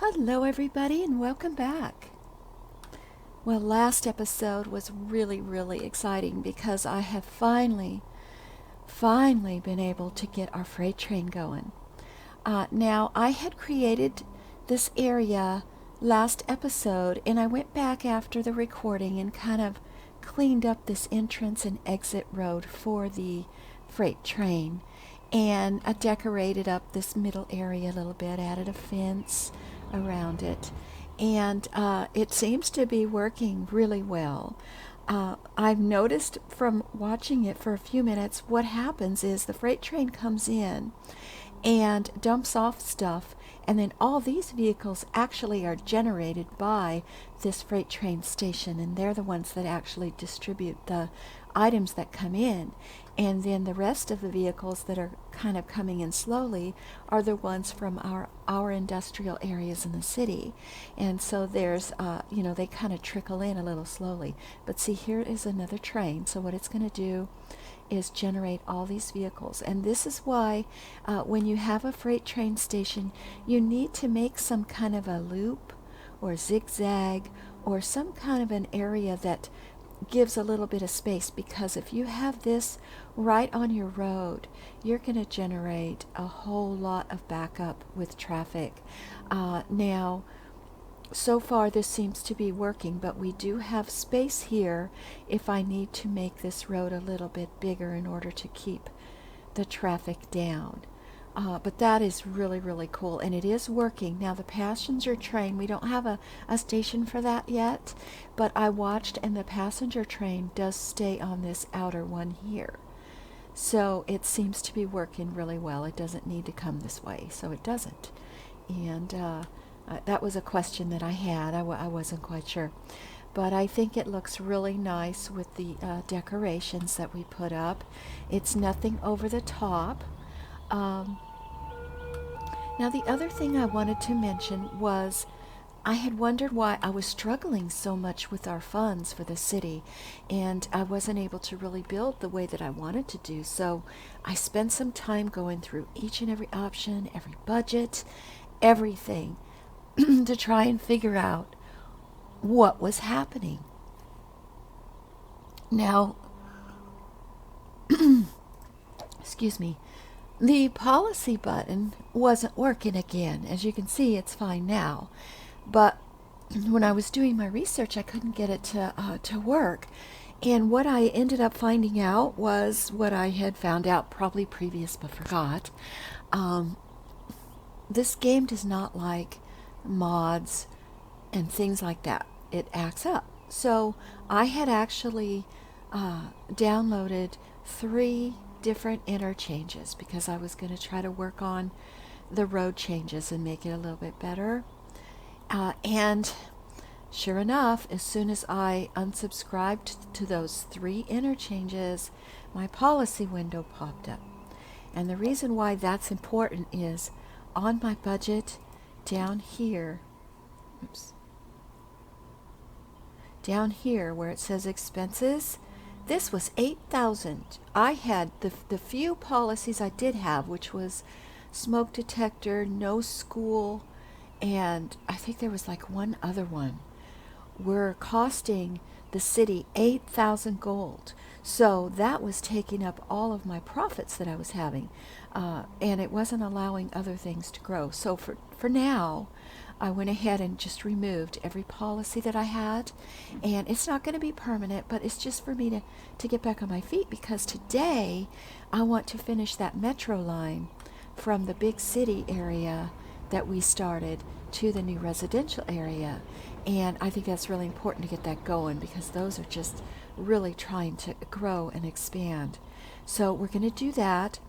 Hello, everybody, and welcome back. Well, last episode was really exciting because I have finally been able to get our freight train going. Now, I had created this area last episode, and I went back after the recording and kind of cleaned up this entrance and exit road for the freight train. And I decorated up this middle area a little bit, added a fence around it. And it seems to be working really well. I've noticed from watching it for a few minutes, what happens is the freight train comes in and dumps off stuff, and then all these vehicles actually are generated by this freight train station, and they're the ones that actually distribute the items that come in. And then the rest of the vehicles that are kind of coming in slowly are the ones from our industrial areas in the city. And so there's, they kind of trickle in a little slowly. But see, here is another train. So what it's going to do is generate all these vehicles. And this is why when you have a freight train station, you need to make some kind of a loop or zigzag or some kind of an area that gives a little bit of space, because if you have this right on your road, you're going to generate a whole lot of backup with traffic. Now, so far this seems to be working, but we do have space here if I need to make this road a little bit bigger in order to keep the traffic down. But that is really cool, and it is working. Now, the passenger train, we don't have a station for that yet, but I watched, and the passenger train does stay on this outer one here. So it seems to be working really well. It doesn't need to come this way, so it doesn't. And that was a question that I had. I wasn't quite sure. But I think it looks really nice with the decorations that we put up. It's nothing over the top. Now, the other thing I wanted to mention was I had wondered why I was struggling so much with our funds for the city, and I wasn't able to really build the way that I wanted to do. So I spent some time going through each and every option, every budget, everything to try and figure out what was happening. Now, excuse me. The policy button wasn't working again. As you can see, it's fine now. But when I was doing my research, I couldn't get it to work. And what I ended up finding out was what I had found out probably previous but forgot. This game does not like mods and things like that. It acts up. So I had actually downloaded 3 different interchanges because I was going to try to work on the road changes and make it a little bit better. And sure enough, as soon as I unsubscribed to those 3 interchanges, my policy window popped up. And the reason why that's important is on my budget down here, down here where it says expenses, this was $8,000. I had the few policies I did have, which was smoke detector, no school, and I think there was like one other one, were costing the city 8,000 gold. So that was taking up all of my profits that I was having, and it wasn't allowing other things to grow. So for now, I went ahead and just removed every policy that I had, and it's not going to be permanent, but it's just for me to get back on my feet, because today I want to finish that metro line from the big city area that we started to the new residential area. And I think that's really important to get that going, because those are just really trying to grow and expand. So we're going to do that.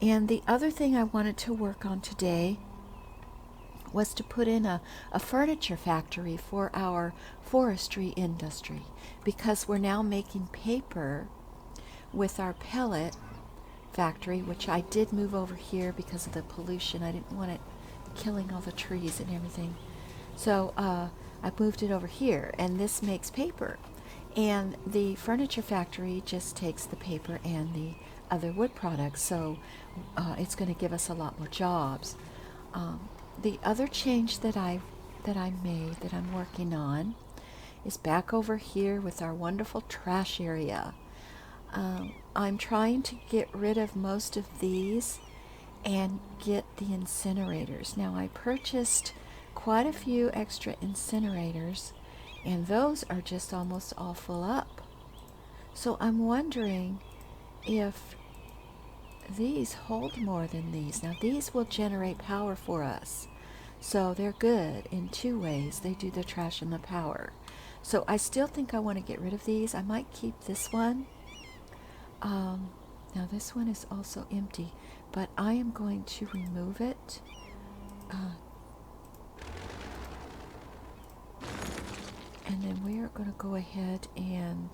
And the other thing I wanted to work on today was to put in a furniture factory for our forestry industry, because we're now making paper with our pellet factory, which I did move over here because of the pollution. I didn't want it killing all the trees and everything. So I moved it over here, and this makes paper. And the furniture factory just takes the paper and the other wood products, so it's going to give us a lot more jobs. The other change that I that I made that I'm working on is back over here with our wonderful trash area. I'm trying to get rid of most of these and get the incinerators. Now, I purchased quite a few extra incinerators, and those are just almost all full up. So I'm wondering if these hold more than these. Now, these will generate power for us. So they're good in two ways. They do the trash and the power. So I still think I want to get rid of these. I might keep this one. Now this one is also empty, but I am going to remove it. And then we are going to go ahead and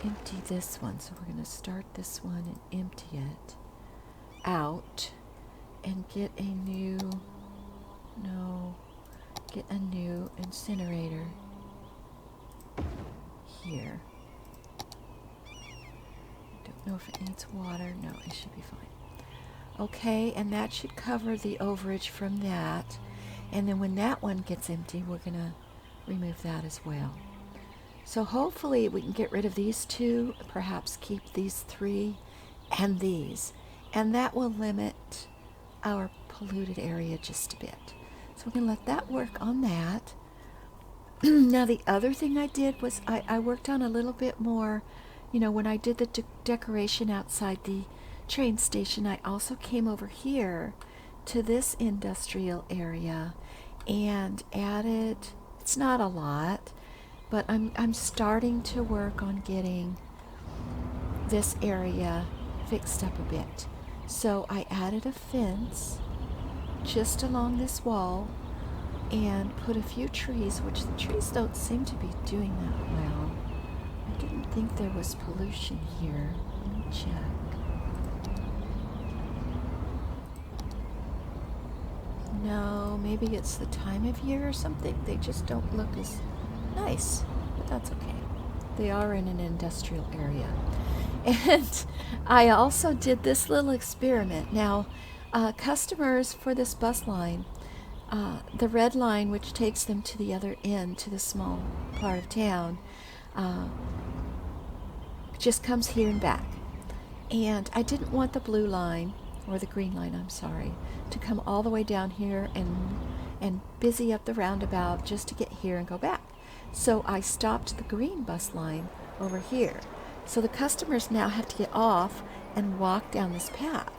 empty this one. So we're going to start this one and empty it out and get a new incinerator here. Don't know if it needs water. No, it should be fine. Okay, and that should cover the overage from that. And then when that one gets empty, we're going to remove that as well. So hopefully we can get rid of these two, perhaps keep these three and these. And that will limit our polluted area just a bit. So we're going to let that work on that. Now the other thing I did was I worked on a little bit more, when I did the decoration outside the train station, I also came over here to this industrial area and added, it's not a lot, but I'm starting to work on getting this area fixed up a bit. So I added a fence just along this wall and put a few trees, which the trees don't seem to be doing that well. I didn't think there was pollution here. Let me check. No, maybe it's the time of year or something. They just don't look as nice, but that's okay. They are in an industrial area. And I also did this little experiment. Now, customers for this bus line, the red line, which takes them to the other end, to the small part of town, just comes here and back. And I didn't want the blue line, or the green line, I'm sorry, to come all the way down here and busy up the roundabout just to get here and go back. So I stopped the green bus line over here. So the customers now have to get off and walk down this path.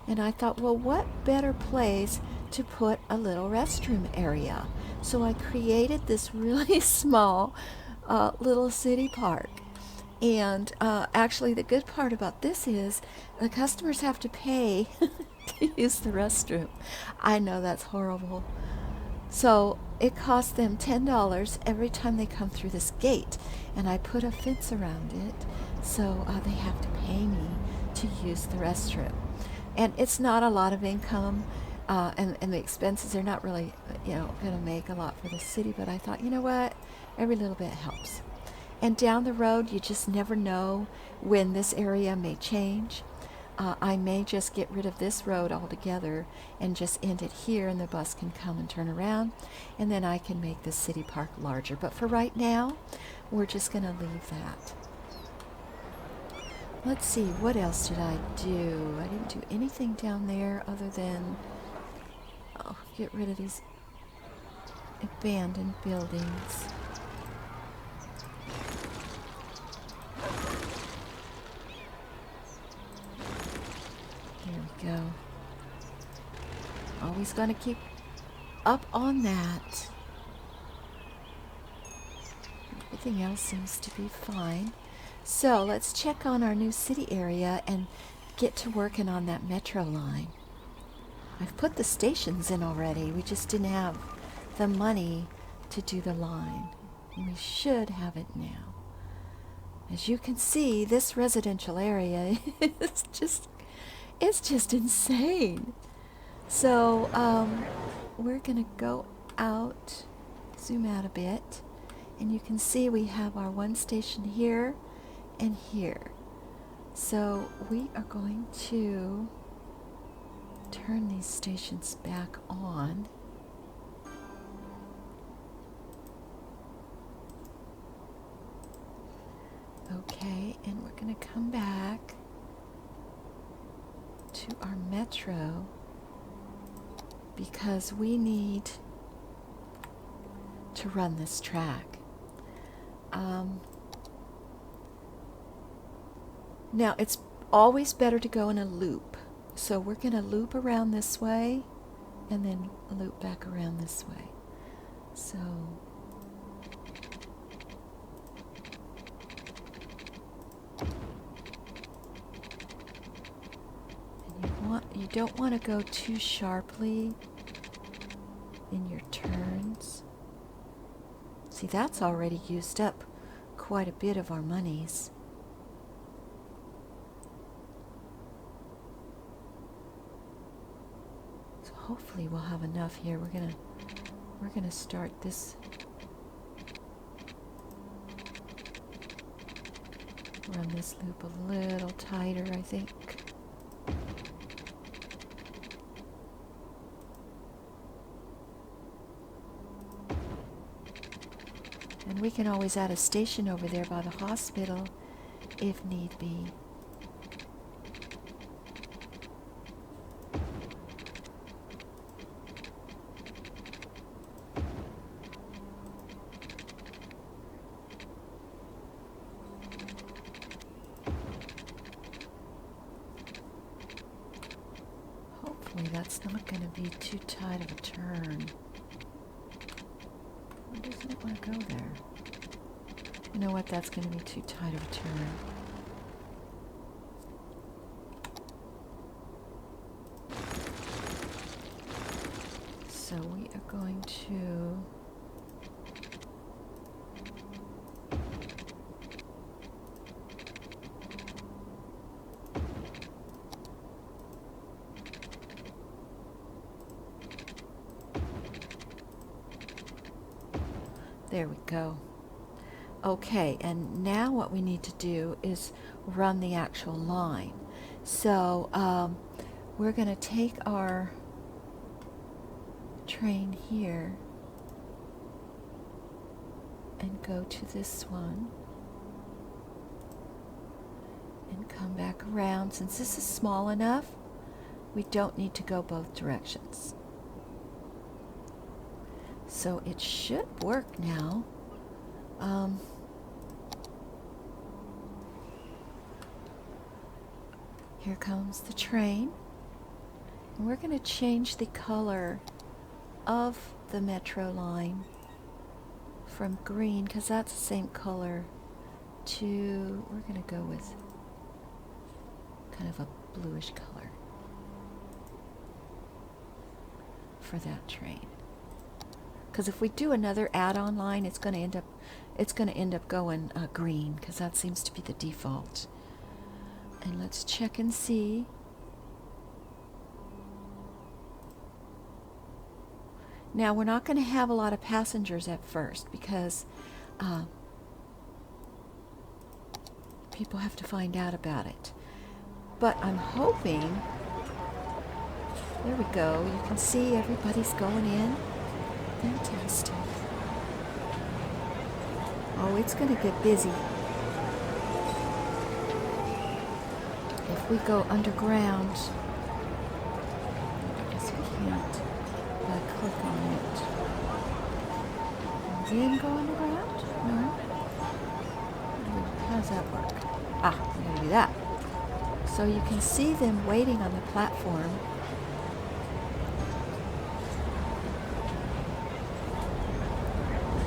And I thought, well, what better place to put a little restroom area? So I created this really small little city park. And actually the good part about this is the customers have to pay to use the restroom. I know that's horrible. So it costs them $10 every time they come through this gate. And I put a fence around it, so they have to pay me to use the restroom. And it's not a lot of income, and the expenses are not really, going to make a lot for the city. But I thought, you know what? Every little bit helps. And down the road, you just never know when this area may change. I may just get rid of this road altogether and just end it here, and the bus can come and turn around, and then I can make the city park larger. But for right now, we're just going to leave that. Let's see, what else did I do? I didn't do anything down there other than get rid of these abandoned buildings. There we go. Always going to keep up on that. Everything else seems to be fine. So let's check on our new city area and get to working on that metro line. I've put the stations in already. We just didn't have the money to do the line. And we should have it now. As you can see, this residential area is just insane. So we're going to go out, zoom out a bit, and you can see we have our one station here and here. So we are going to turn these stations back on. Okay, and we're going to come back to our metro because we need to run this track. Now, it's always better to go in a loop. So we're going to loop around this way and then loop back around this way. So and you don't want to go too sharply in your turns. See, that's already used up quite a bit of our monies. So hopefully we'll have enough here. We're gonna start this. Run this loop a little tighter, I think. And we can always add a station over there by the hospital if need be. Hopefully that's not going to be too tight of a turn. Why doesn't it want to go there? You know what? That's going to be too tight of a turn. So we are going to there we go. Okay, and now what we need to do is run the actual line. So we're going to take our train here and go to this one and come back around. Since this is small enough, we don't need to go both directions. So it should work now. Here comes the train. And we're going to change the color of the metro line from green, because that's the same color, to, we're going to go with kind of a bluish color for that train. Because if we do another add-on line, it's going to end up going green, because that seems to be the default. And let's check and see. Now we're not going to have a lot of passengers at first because people have to find out about it. But I'm hoping, there we go, you can see everybody's going in. Fantastic. Oh, it's going to get busy. If we go underground, I guess we can't click on it. And then go underground? No? How does that work? Ah, I'm going to do that. So you can see them waiting on the platform.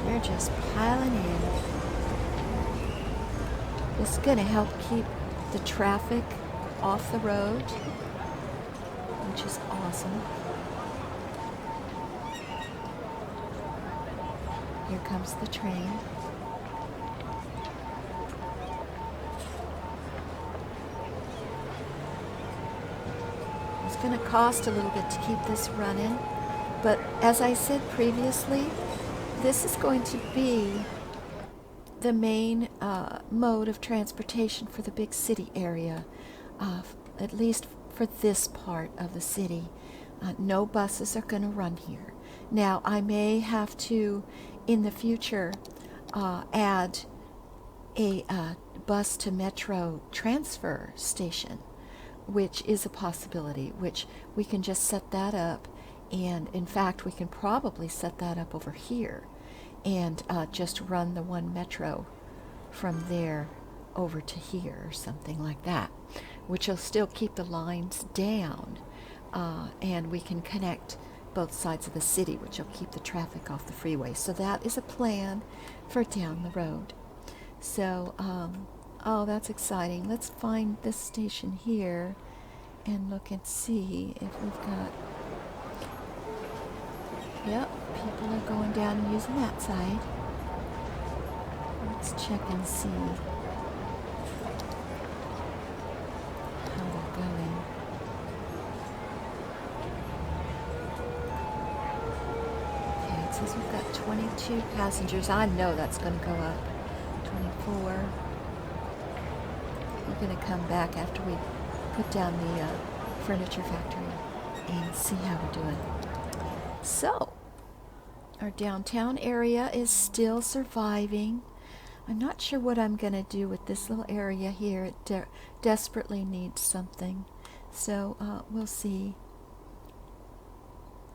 They're just piling in. This is going to help keep the traffic off the road, which is awesome. Here comes the train. It's going to cost a little bit to keep this running, but as I said previously, this is going to be the main mode of transportation for the big city area, at least for this part of the city. No buses are going to run here. Now, I may have to, in the future, add a bus to metro transfer station, which is a possibility, which we can just set that up. And in fact, we can probably set that up over here and just run the one metro from there over to here or something like that, which will still keep the lines down, and we can connect both sides of the city, which will keep the traffic off the freeway. So that is a plan for down the road. So, oh, that's exciting. Let's find this station here and look and see if we've got... Yep, people are going down and using that side. Let's check and see how they're going. Okay, it says we've got 22 passengers. I know that's going to go up. 24. We're going to come back after we put down the furniture factory and see how we're doing. So, our downtown area is still surviving. I'm not sure what I'm going to do with this little area here. It desperately needs something. So, we'll see.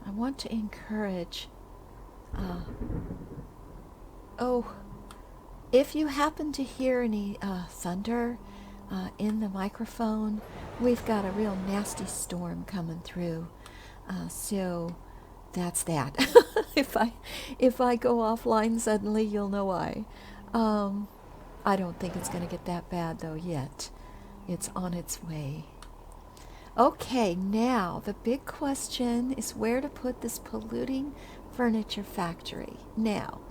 I want to encourage... if you happen to hear any thunder in the microphone, we've got a real nasty storm coming through. So that's that. If I go offline suddenly, you'll know why. I don't think it's going to get that bad though yet. It's on its way. Okay, now the big question is where to put this polluting furniture factory. Now,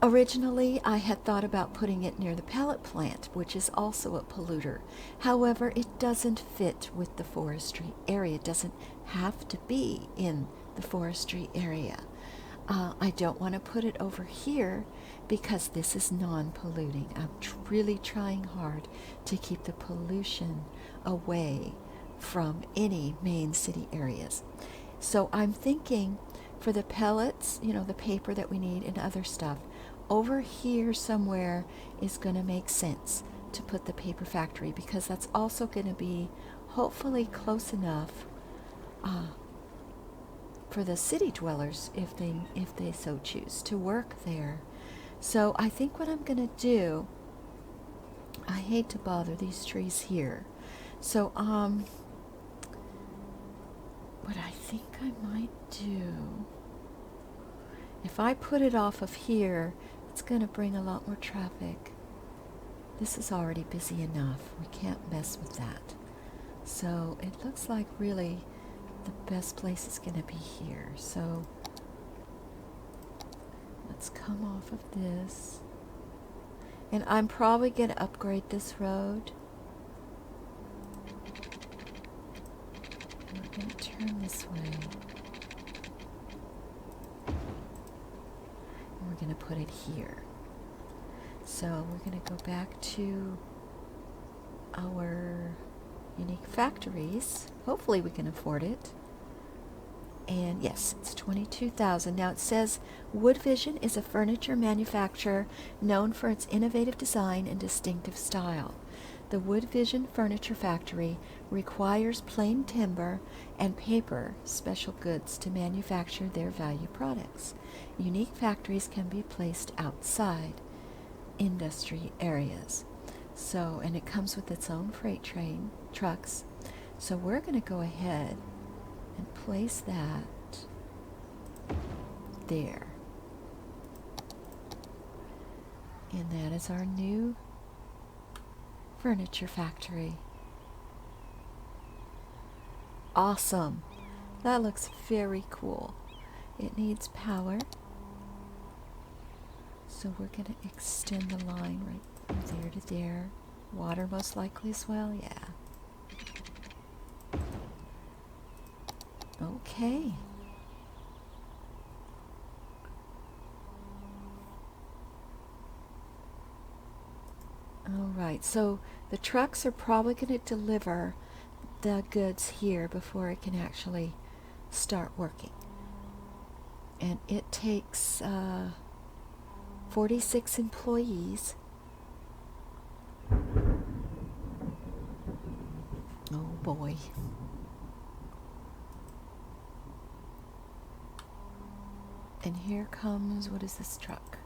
originally, I had thought about putting it near the pellet plant, which is also a polluter. However, it doesn't fit with the forestry area. It doesn't have to be in the forestry area. I don't want to put it over here because this is non-polluting. I'm really trying hard to keep the pollution away from any main city areas. So I'm thinking for the pellets, the paper that we need and other stuff, over here somewhere is going to make sense to put the paper factory, because that's also going to be hopefully close enough for the city dwellers, if they so choose to work there. So I think what I'm going to do, I hate to bother these trees here, so what I think I might do, if I put it off of here, it's going to bring a lot more traffic. This is already busy enough. We can't mess with that. So it looks like really the best place is going to be here. So let's come off of this. And I'm probably going to upgrade this road. And we're going to turn this way. We're going to put it here. So we're going to go back to our unique factories. Hopefully we can afford it. And yes, it's $22,000. Now it says Wood Vision is a furniture manufacturer known for its innovative design and distinctive style. The Wood Vision Furniture Factory requires plain timber and paper special goods to manufacture their value products. Unique factories can be placed outside industry areas. So, and it comes with its own freight train, trucks. So we're going to go ahead and place that there. And that is our new furniture factory. Awesome. That looks very cool. It needs power. So we're going to extend the line right from there to there. Water most likely as well, yeah. Okay. All right, so the trucks are probably going to deliver the goods here before it can actually start working. And it takes 46 employees Oh boy. And here comes, what is this truck?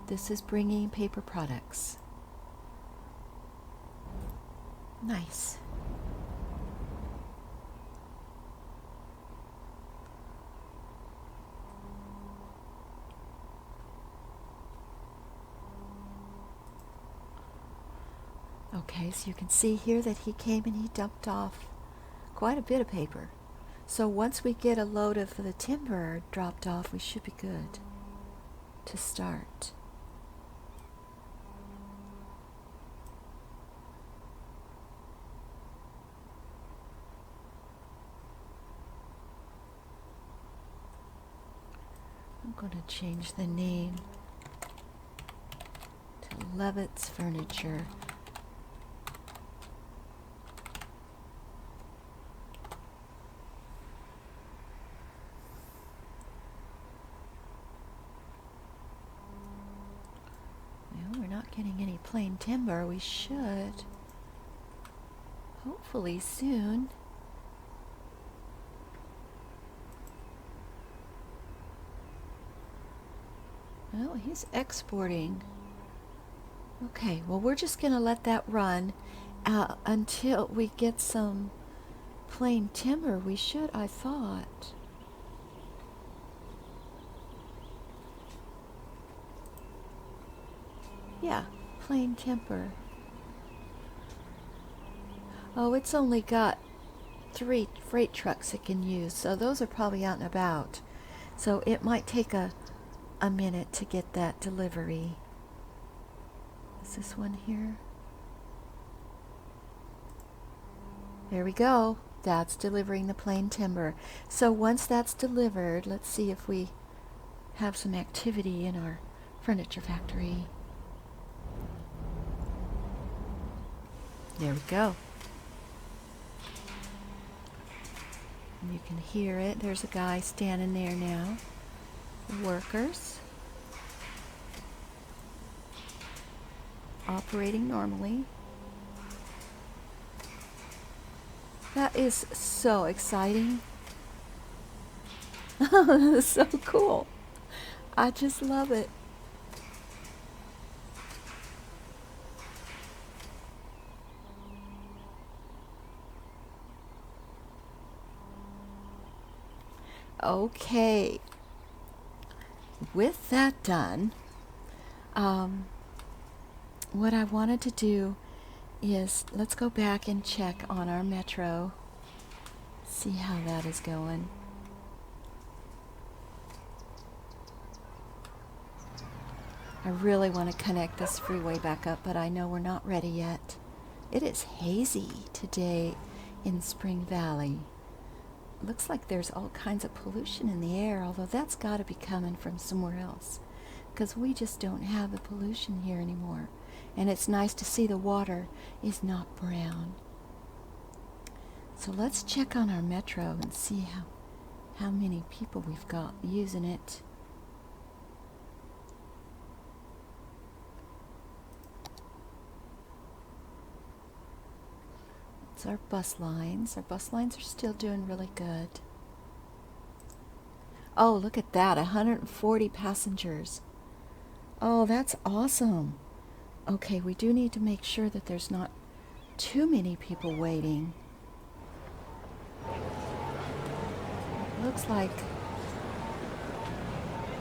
This is bringing paper products. Nice. Okay, so you can see here that he came and he dumped off quite a bit of paper. So once we get a load of the timber dropped off, we should be good to start. I'm going to change the name to Levitt's Furniture. Well, we're not getting any plain timber. We should, hopefully soon. Well, he's exporting. Okay, well, we're just going to let that run until we get some plain timber. We should, I thought. Yeah, plain timber. Oh, it's only got 3 freight trucks it can use, so those are probably out and about. So it might take a minute to get that delivery. Is this one here? There we go. That's delivering the plain timber. So once that's delivered, let's see if we have some activity in our furniture factory. There we go. And you can hear it. There's a guy standing there now. Workers operating normally. That is so exciting. So cool. I just love it. Okay. With that done, what I wanted to do is let's go back and check on our metro, see how that is going. I really want to connect this freeway back up, but I know we're not ready yet. It is hazy today in Spring Valley. Looks like there's all kinds of pollution in the air, although that's got to be coming from somewhere else, because we just don't have the pollution here anymore. And it's nice to see the water is not brown. So let's check on our metro and see how many people we've got using it. It's our bus lines. Our bus lines are still doing really good. Oh, look at that, 140 passengers. Oh, that's awesome. Okay, we do need to make sure that there's not too many people waiting. It looks like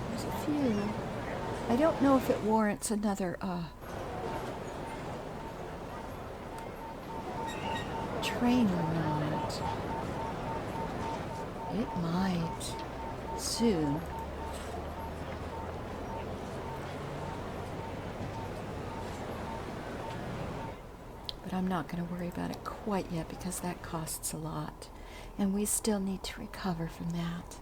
there's a few. I don't know if it warrants another train or not. It might soon. But I'm not going to worry about it quite yet because that costs a lot. And we still need to recover from that.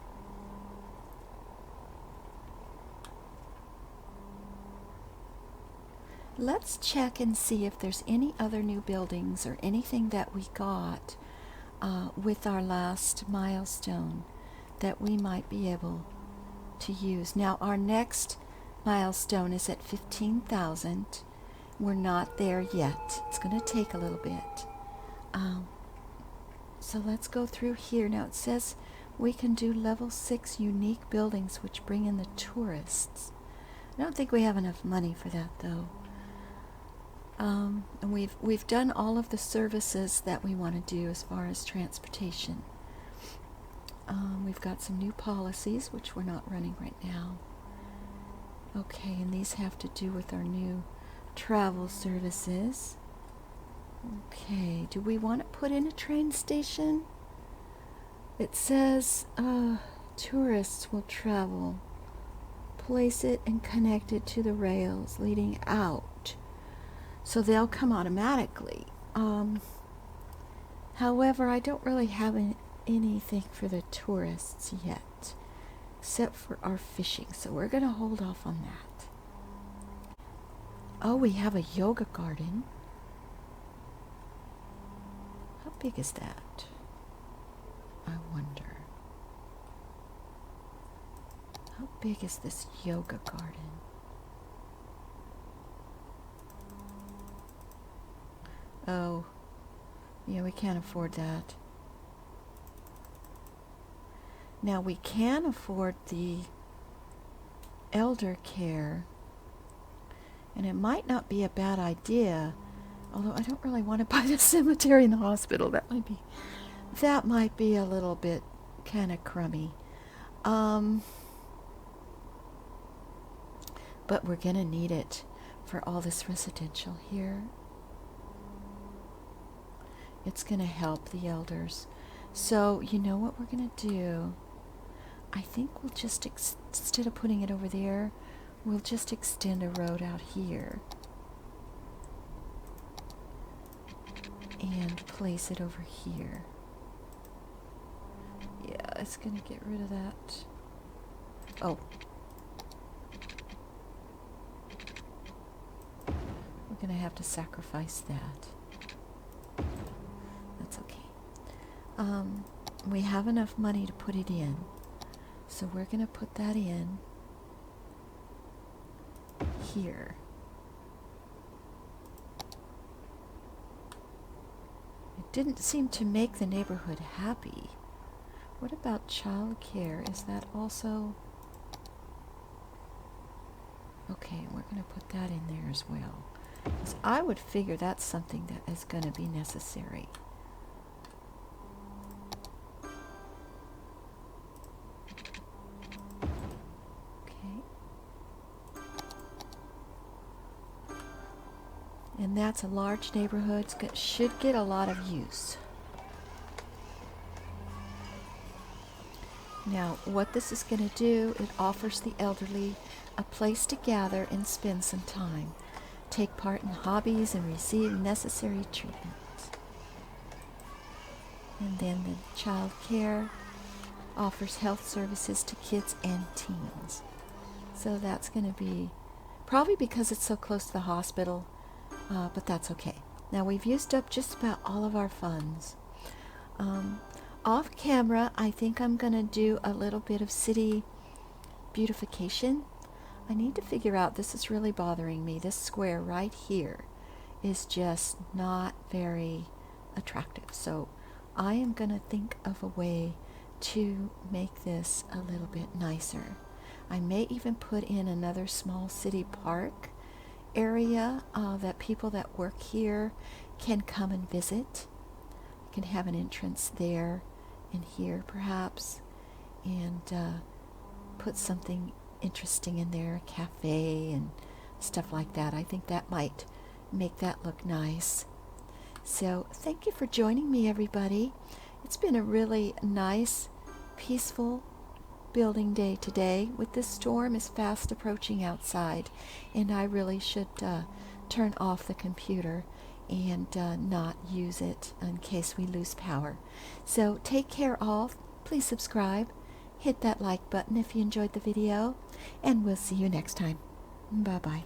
Let's check and see if there's any other new buildings or anything that we got with our last milestone that we might be able to use. Now, our next milestone is at 15,000. we're not there yet. It's going to take a little bit. So let's go through here. Now it says we can do level 6 unique buildings which bring in the tourists. I don't think we have enough money for that though. And we've done all of the services that we want to do as far as transportation. We've got some new policies which we're not running right now. Okay, and these have to do with our new travel services. Okay, do we want to put in a train station? It says tourists will travel. Place it and connect it to the rails leading out. So they'll come automatically. However, I don't really have anything for the tourists yet, except for our fishing. So we're going to hold off on that. Oh, we have a yoga garden. How big is that? I wonder. How big is this yoga garden? Oh, yeah, we can't afford that. Now we can afford the elder care, and it might not be a bad idea, although I don't really want to buy the cemetery and the hospital. That might be a little bit kind of crummy. But we're going to need it for all this residential here. It's going to help the elders. So, you know what we're going to do? I think we'll just, instead of putting it over there, we'll just extend a road out here. And place it over here. Yeah, it's going to get rid of that. Oh. We're going to have to sacrifice that. That's okay. We have enough money to put it in. So we're going to put that in here. It didn't seem to make the neighborhood happy. What about child care? Is that also... Okay, we're going to put that in there as well. Because I would figure that's something that is going to be necessary. And that's a large neighborhood. It should get a lot of use. Now, what this is going to do, it offers the elderly a place to gather and spend some time, take part in hobbies, and receive necessary treatment. And then the child care offers health services to kids and teens. So that's going to be, probably because it's so close to the hospital, but that's okay. Now we've used up just about all of our funds. Off camera, I think I'm going to do a little bit of city beautification. I need to figure out, this is really bothering me, this square right here is just not very attractive. So I am going to think of a way to make this a little bit nicer. I may even put in another small city park area that people that work here can come and visit. You can have an entrance there and here perhaps, and put something interesting in there, a cafe and stuff like that. I think that might make that look nice. So thank you for joining me, everybody. It's been a really nice, peaceful building day today. With this storm is fast approaching outside, and I really should turn off the computer and not use it in case we lose power. So take care all. Please subscribe. Hit that like button if you enjoyed the video, and we'll see you next time. Bye-bye.